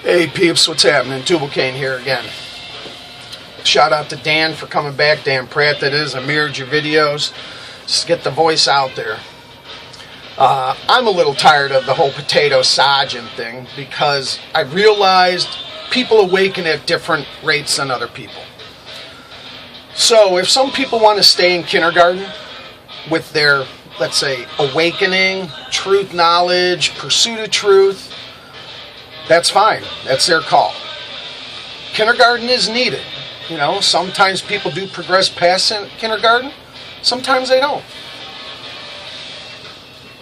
Hey peeps, what's happening? Tubalcane here again. Shout out to Dan for coming back, Dan Pratt that is. I mirrored your videos just to get the voice out there. I'm a little tired of the whole potato sergeant thing because I realized people awaken at different rates than other people. So if some people want to stay in kindergarten with their, let's say, awakening, truth knowledge, pursuit of truth, that's fine. That's their call. Kindergarten is needed. You know, sometimes people do progress past kindergarten. Sometimes they don't.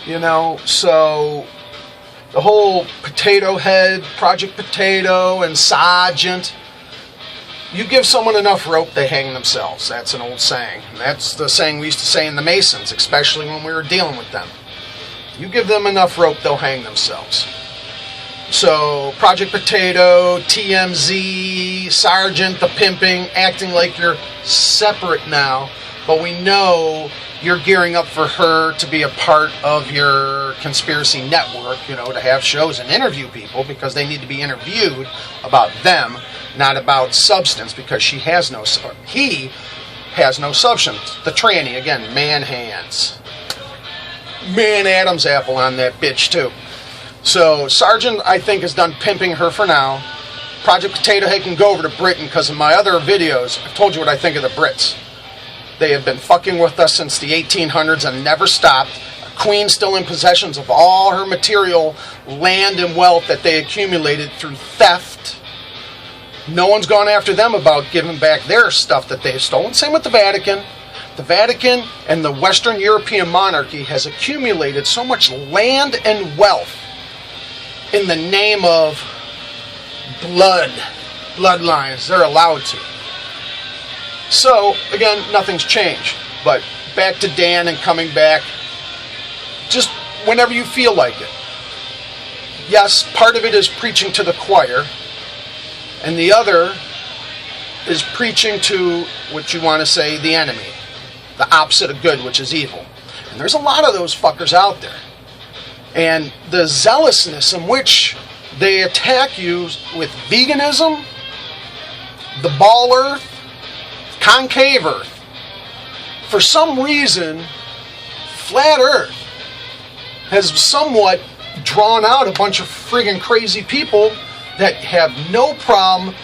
You know, so the whole potato head, Project Potato, and Sergeant, you give someone enough rope, they hang themselves. That's an old saying. And that's the saying we used to say in the Masons, especially when we were dealing with them. You give them enough rope, they'll hang themselves. So, Project Potato, TMZ, Sergeant, the pimping, acting like you're separate now, but we know you're gearing up for her to be a part of your conspiracy network, you know, to have shows and interview people because they need to be interviewed about them, not about substance, because he has no substance. The tranny, again, man hands. Man Adam's apple on that bitch, too. So, Sergeant, I think, is done pimping her for now. Project Potato Head can go over to Britain because in my other videos, I've told you what I think of the Brits. They have been fucking with us since the 1800s and never stopped. A queen still in possession of all her material, land, and wealth that they accumulated through theft. No one's gone after them about giving back their stuff that they've stolen. Same with the Vatican. The Vatican and the Western European monarchy has accumulated so much land and wealth in the name of bloodlines. They're allowed to. So, again, nothing's changed. But back to Dan and coming back, just whenever you feel like it. Yes, part of it is preaching to the choir, and the other is preaching to what you want to say, the enemy. The opposite of good, which is evil. And there's a lot of those fuckers out there. And the zealousness in which they attack you with veganism, the ball earth, concave earth. For some reason, flat earth has somewhat drawn out a bunch of friggin' crazy people that have no problem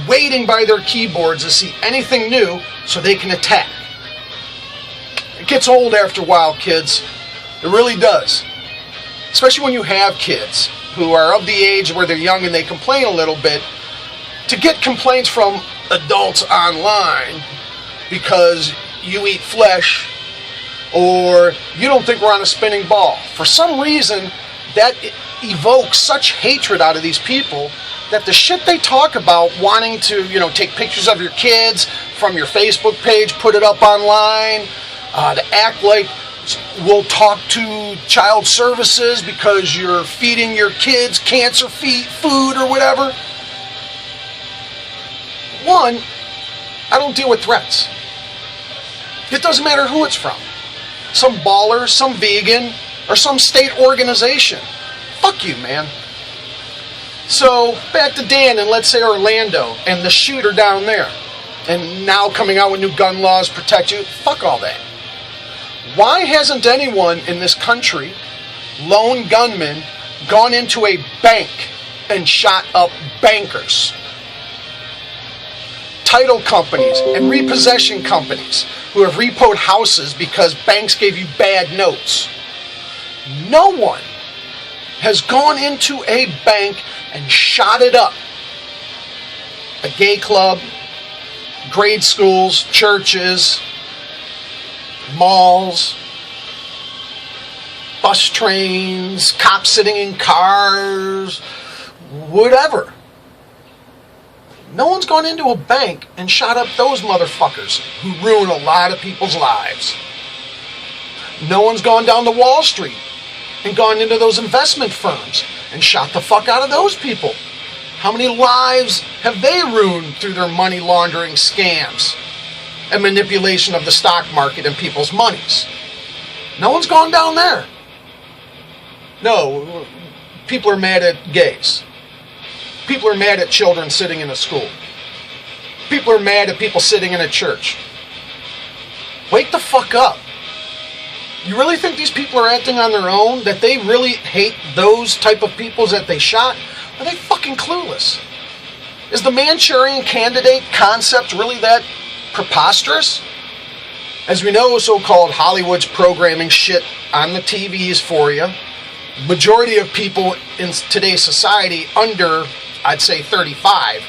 waiting by their keyboards to see anything new so they can attack. It gets old after a while, kids. It really does. Especially when you have kids who are of the age where they're young and they complain a little bit, to get complaints from adults online because you eat flesh or you don't think we're on a spinning ball. For some reason, that evokes such hatred out of these people that the shit they talk about wanting to, you know, take pictures of your kids from your Facebook page, put it up online, to act like we'll talk to child services because you're feeding your kids cancer food or whatever. One, I don't deal with threats. It doesn't matter who it's from. Some baller, some vegan, or some state organization. Fuck you, man. So, back to Dan and let's say Orlando and the shooter down there. And now coming out with new gun laws protect you. Fuck all that. Why hasn't anyone in this country, lone gunmen, gone into a bank and shot up bankers? Title companies and repossession companies who have repoed houses because banks gave you bad notes. No one has gone into a bank and shot it up. A gay club, grade schools, churches, malls, bus trains, cops sitting in cars, whatever. No one's gone into a bank and shot up those motherfuckers who ruin a lot of people's lives. No one's gone down to Wall Street and gone into those investment firms and shot the fuck out of those people. How many lives have they ruined through their money laundering scams and manipulation of the stock market and people's monies? No one's gone down there. No, people are mad at gays. People are mad at children sitting in a school. People are mad at people sitting in a church. Wake the fuck up. You really think these people are acting on their own? That they really hate those type of people that they shot? Are they fucking clueless? Is the Manchurian Candidate concept really that preposterous? As we know, so-called Hollywood's programming shit on the TVs for you. Majority of people in today's society under, I'd say 35,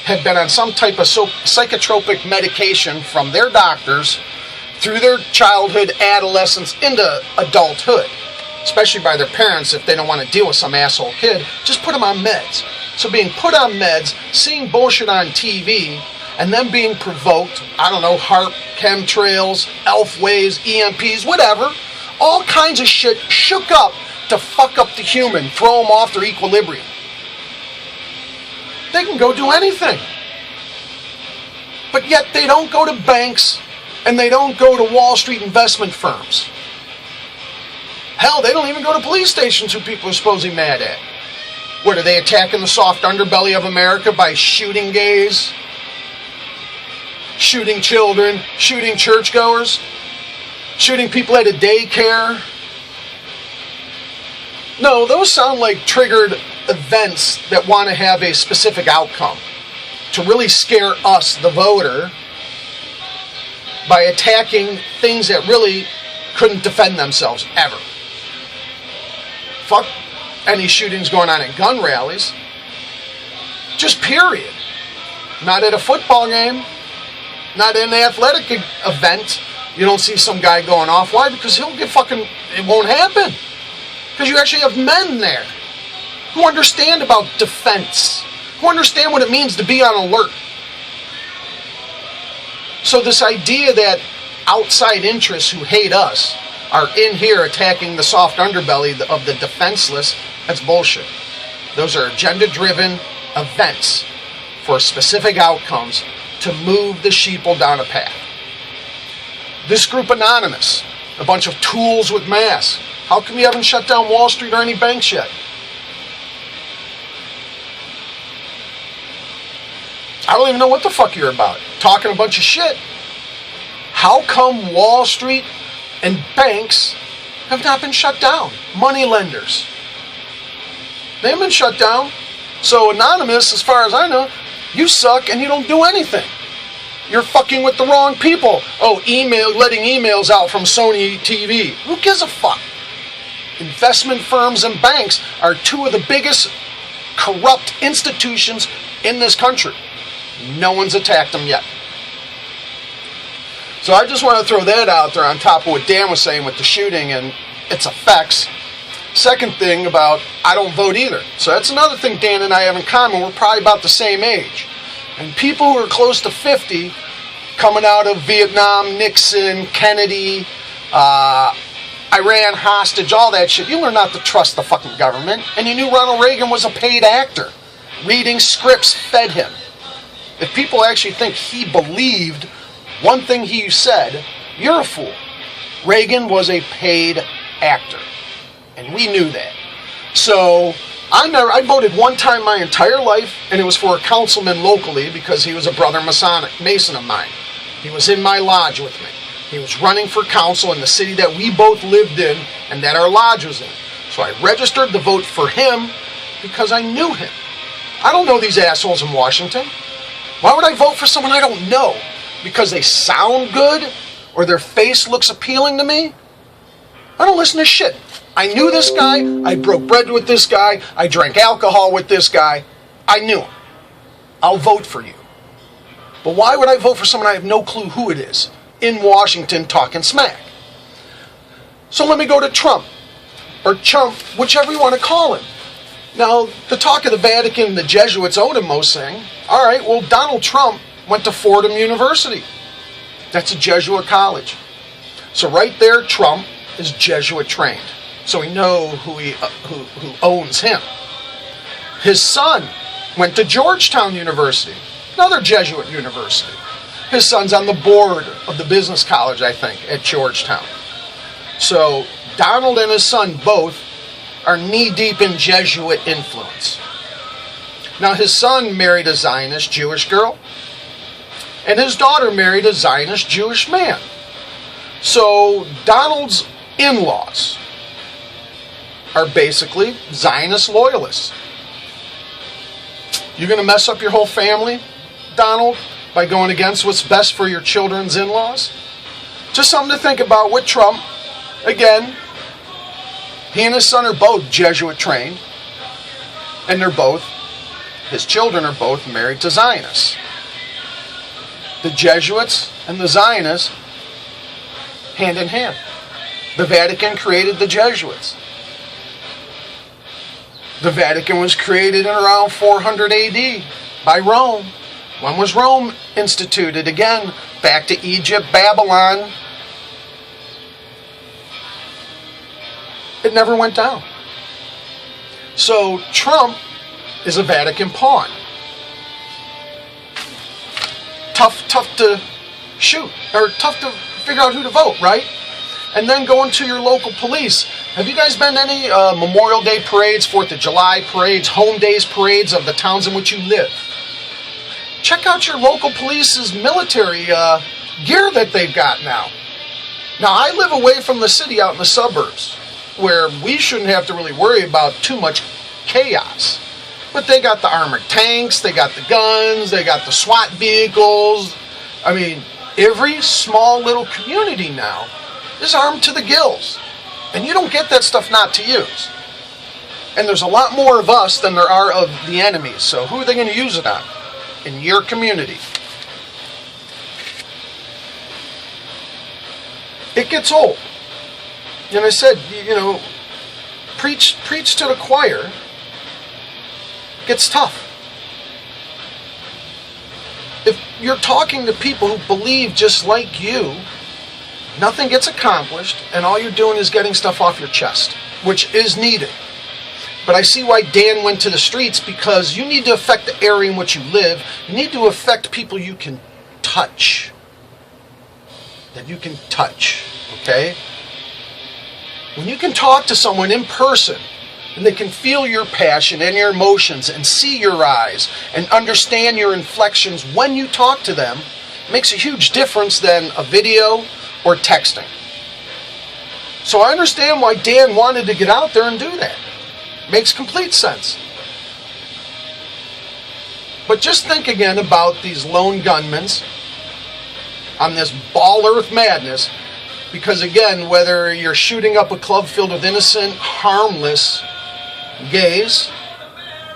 have been on some type of psychotropic medication from their doctors through their childhood, adolescence, into adulthood. Especially by their parents if they don't want to deal with some asshole kid. Just put them on meds. So being put on meds, seeing bullshit on TV, and then being provoked, I don't know, HAARP, chemtrails, elfways, EMPs, whatever, all kinds of shit shook up to fuck up the human, throw them off their equilibrium. They can go do anything. But yet they don't go to banks and they don't go to Wall Street investment firms. Hell, they don't even go to police stations who people are supposedly mad at. What, are they attacking the soft underbelly of America by shooting gays? Shooting children? Shooting churchgoers? Shooting people at a daycare? No, those sound like triggered events that want to have a specific outcome. To really scare us, the voter, by attacking things that really couldn't defend themselves, ever. Fuck any shootings going on at gun rallies. Just period. Not at a football game. Not in an athletic event. You don't see some guy going off. Why? Because he'll get fucking... It won't happen. Because you actually have men there who understand about defense. Who understand what it means to be on alert. So this idea that outside interests who hate us are in here attacking the soft underbelly of the defenseless, that's bullshit. Those are agenda-driven events for specific outcomes to move the sheeple down a path. This group Anonymous, a bunch of tools with masks. How come you haven't shut down Wall Street or any banks yet? I don't even know what the fuck you're about. Talking a bunch of shit. How come Wall Street and banks have not been shut down? Money lenders. They haven't been shut down. So Anonymous, as far as I know, you suck and you don't do anything. You're fucking with the wrong people. Oh, letting emails out from Sony TV. Who gives a fuck? Investment firms and banks are two of the biggest corrupt institutions in this country. No one's attacked them yet. So I just want to throw that out there on top of what Dan was saying with the shooting and its effects. Second thing about I don't vote either. So that's another thing Dan and I have in common. We're probably about the same age. And people who are close to 50, coming out of Vietnam, Nixon, Kennedy, Iran hostage, all that shit, you learn not to trust the fucking government. And you knew Ronald Reagan was a paid actor. Reading scripts fed him. If people actually think he believed one thing he said, you're a fool. Reagan was a paid actor. And we knew that. So I voted one time my entire life, and it was for a councilman locally because he was a brother Mason of mine. He was in my lodge with me. He was running for council in the city that we both lived in and that our lodge was in. So I registered the vote for him because I knew him. I don't know these assholes in Washington. Why would I vote for someone I don't know? Because they sound good or their face looks appealing to me? I don't listen to shit. I knew this guy. I broke bread with this guy. I drank alcohol with this guy. I knew him. I'll vote for you. But why would I vote for someone I have no clue who it is in Washington talking smack? So let me go to Trump, or Chump, whichever you want to call him. Now, the talk of the Vatican, the Jesuits owed him most thing. All right, well, Donald Trump went to Fordham University. That's a Jesuit college. So right there, Trump is Jesuit trained. So we know who owns him. His son went to Georgetown University, another Jesuit university. His son's on the board of the business college, I think, at Georgetown. So Donald and his son both are knee-deep in Jesuit influence. Now, his son married a Zionist Jewish girl, and his daughter married a Zionist Jewish man. So Donald's in-laws are basically Zionist loyalists. You're going to mess up your whole family, Donald, by going against what's best for your children's in-laws? Just something to think about with Trump. Again, he and his son are both Jesuit trained, and his children are both married to Zionists. The Jesuits and the Zionists, hand in hand. The Vatican created the Jesuits. The Vatican was created in around 400 AD by Rome. When was Rome instituted? Again, back to Egypt, Babylon. It never went down. So Trump is a Vatican pawn. Tough to shoot, or tough to figure out who to vote, right? And then going to your local police. Have you guys been to any Memorial Day parades, 4th of July parades, home days parades of the towns in which you live? Check out your local police's military gear that they've got now. Now, I live away from the city out in the suburbs, where we shouldn't have to really worry about too much chaos. But they got the armored tanks, they got the guns, they got the SWAT vehicles. I mean, every small little community now is armed to the gills. And you don't get that stuff not to use. And there's a lot more of us than there are of the enemies. So who are they going to use it on? In your community. It gets old. And I said, preach to the choir. It gets tough. If you're talking to people who believe just like you, nothing gets accomplished, and all you're doing is getting stuff off your chest, which is needed. But I see why Dan went to the streets, because you need to affect the area in which you live. You need to affect people you can touch. That you can touch, okay? When you can talk to someone in person, and they can feel your passion and your emotions and see your eyes and understand your inflections when you talk to them, it makes a huge difference than a video or texting. So I understand why Dan wanted to get out there and do that. Makes complete sense. But just think again about these lone gunmen on this ball earth madness, because again, whether you're shooting up a club filled with innocent, harmless gays,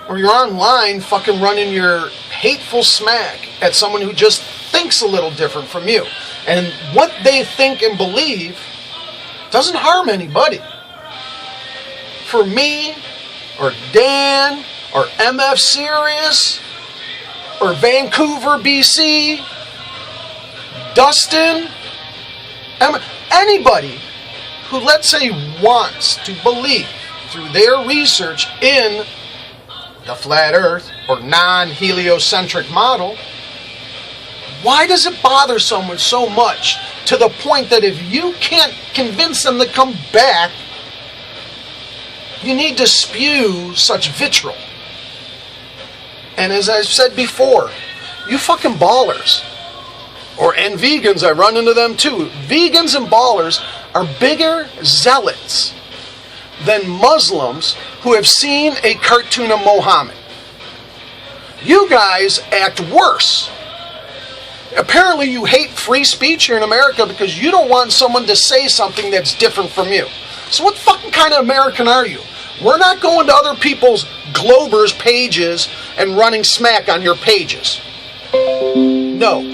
or you're online fucking running your hateful smack at someone who just thinks a little different from you, and what they think and believe doesn't harm anybody. For me, or Dan, or MF Sirius, or Vancouver, BC, Dustin, anybody who, let's say, wants to believe through their research in the flat earth or non-heliocentric model, why does it bother someone so much to the point that if you can't convince them to come back, you need to spew such vitriol? And as I've said before, you fucking ballers, and vegans, I run into them too. Vegans and ballers are bigger zealots than Muslims who have seen a cartoon of Mohammed. You guys act worse. Apparently you hate free speech here in America because you don't want someone to say something that's different from you. So what fucking kind of American are you? We're not going to other people's Globers pages and running smack on your pages. No.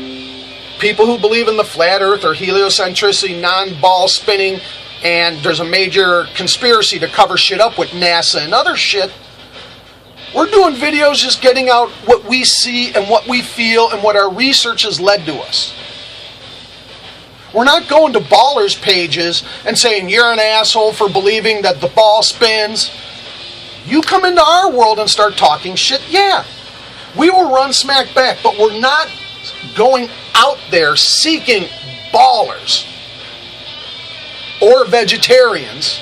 People who believe in the flat earth or heliocentricity, non-ball spinning, and there's a major conspiracy to cover shit up with NASA and other shit, we're doing videos just getting out what we see and what we feel and what our research has led to us. We're not going to ballers' pages and saying you're an asshole for believing that the ball spins. You come into our world and start talking shit, yeah, we will run smack back, but we're not going out there seeking ballers or vegetarians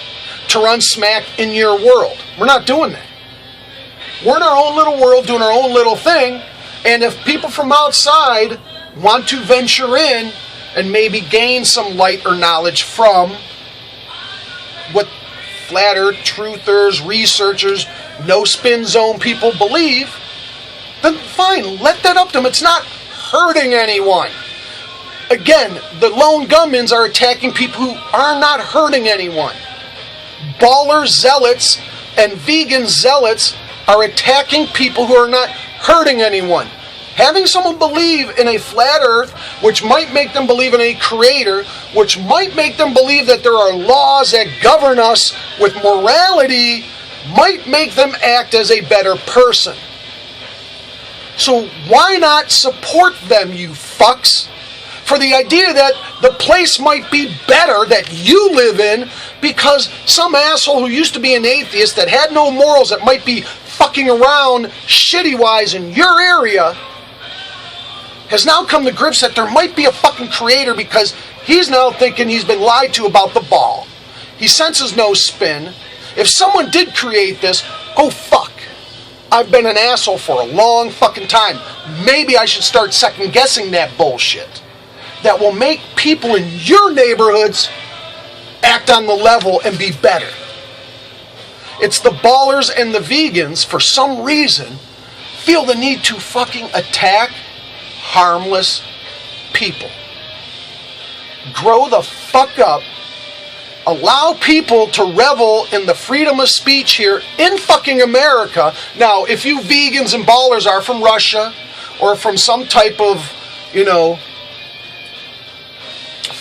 to run smack in your world. We're not doing that. We're in our own little world doing our own little thing, and if people from outside want to venture in and maybe gain some light or knowledge from what flat earth truthers, researchers, no spin zone people believe, then fine, let that up to them. It's not hurting anyone. Again, the lone gunmen are attacking people who are not hurting anyone. Baller zealots and vegan zealots are attacking people who are not hurting anyone. Having someone believe in a flat earth, which might make them believe in a creator, which might make them believe that there are laws that govern us with morality, might make them act as a better person. So why not support them, you fucks? For the idea that the place might be better that you live in because some asshole who used to be an atheist that had no morals that might be fucking around shitty-wise in your area has now come to grips that there might be a fucking creator because he's now thinking he's been lied to about the ball. He senses no spin. If someone did create this, oh fuck, I've been an asshole for a long fucking time. Maybe I should start second guessing that bullshit. That will make people in your neighborhoods act on the level and be better. It's the ballers and the vegans, for some reason, feel the need to fucking attack harmless people. Grow the fuck up. Allow people to revel in the freedom of speech here in fucking America. Now, if you vegans and ballers are from Russia or from some type of,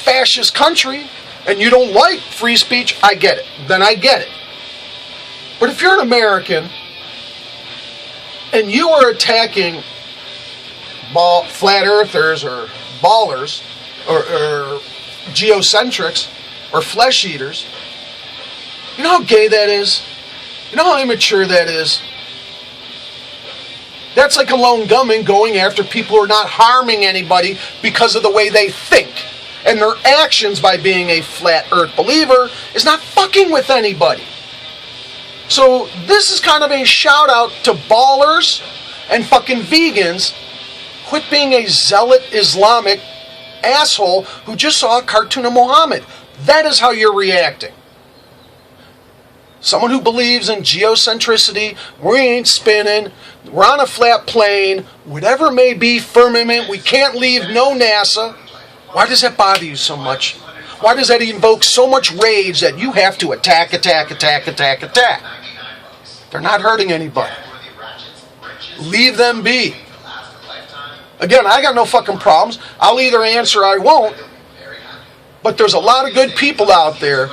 fascist country and you don't like free speech, I get it. Then I get it. But if you're an American and you are attacking flat earthers or ballers or geocentrics or flesh eaters, you know how gay that is? You know how immature that is? That's like a lone gunman going after people who are not harming anybody because of the way they think. And their actions by being a flat earth believer is not fucking with anybody. So this is kind of a shout out to ballers and fucking vegans. Quit being a zealot Islamic asshole who just saw a cartoon of Muhammad. That is how you're reacting. Someone who believes in geocentricity, we ain't spinning, we're on a flat plane, whatever may be, firmament, we can't leave, no NASA. Why does that bother you so much? Why does that invoke so much rage that you have to attack? They're not hurting anybody. Leave them be. Again, I got no fucking problems. I'll either answer or I won't. But there's a lot of good people out there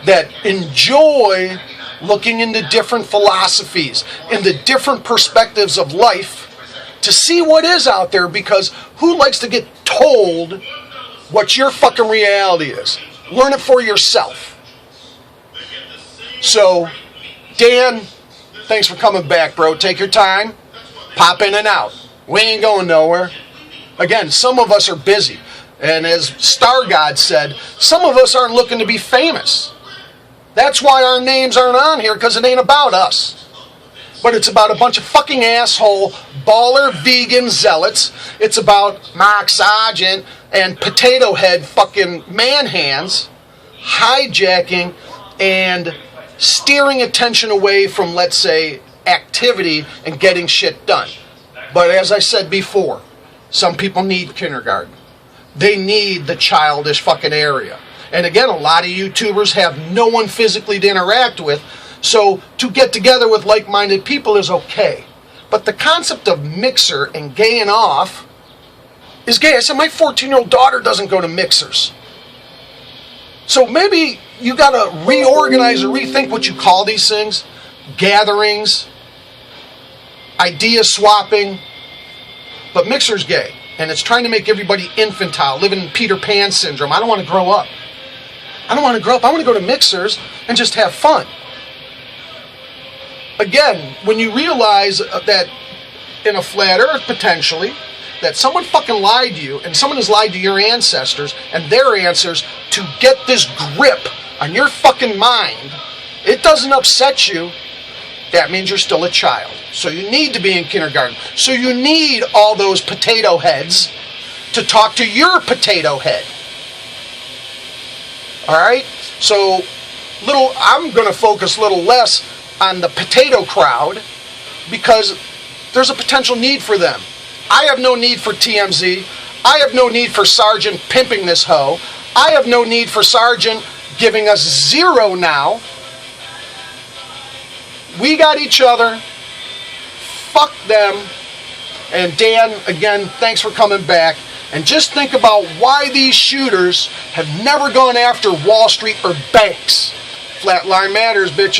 that enjoy looking into different philosophies, into different perspectives of life, to see what is out there, because who likes to get told what your fucking reality is? Learn it for yourself. So, Dan, thanks for coming back, bro. Take your time. Pop in and out. We ain't going nowhere. Again, some of us are busy. And as Star God said, some of us aren't looking to be famous. That's why our names aren't on here, because it ain't about us. But it's about a bunch of fucking asshole, baller, vegan zealots. It's about Mark Sargent and potato head fucking man hands hijacking and steering attention away from, let's say, activity and getting shit done. But as I said before, some people need kindergarten. They need the childish fucking area. And again, a lot of YouTubers have no one physically to interact with, so to get together with like-minded people is okay. But the concept of mixer and gaying off is gay. I said my 14-year-old daughter doesn't go to mixers. So maybe you got to reorganize or rethink what you call these things. Gatherings, idea swapping. But mixer's gay. And it's trying to make everybody infantile, living in Peter Pan syndrome. I don't want to grow up. I want to go to mixers and just have fun. Again, when you realize that in a flat earth, potentially, that someone fucking lied to you, and someone has lied to your ancestors and their answers to get this grip on your fucking mind, it doesn't upset you that means you're still a child. So you need to be in kindergarten. So you need all those potato heads to talk to your potato head. All right? So I'm going to focus a little less on the potato crowd because there's a potential need for them. I have no need for TMZ. I have no need for Sergeant pimping this hoe. I have no need for Sergeant giving us 0 now. We got each other. Fuck them. And Dan, again, thanks for coming back. And just think about why these shooters have never gone after Wall Street or banks. Flatline matters, bitches.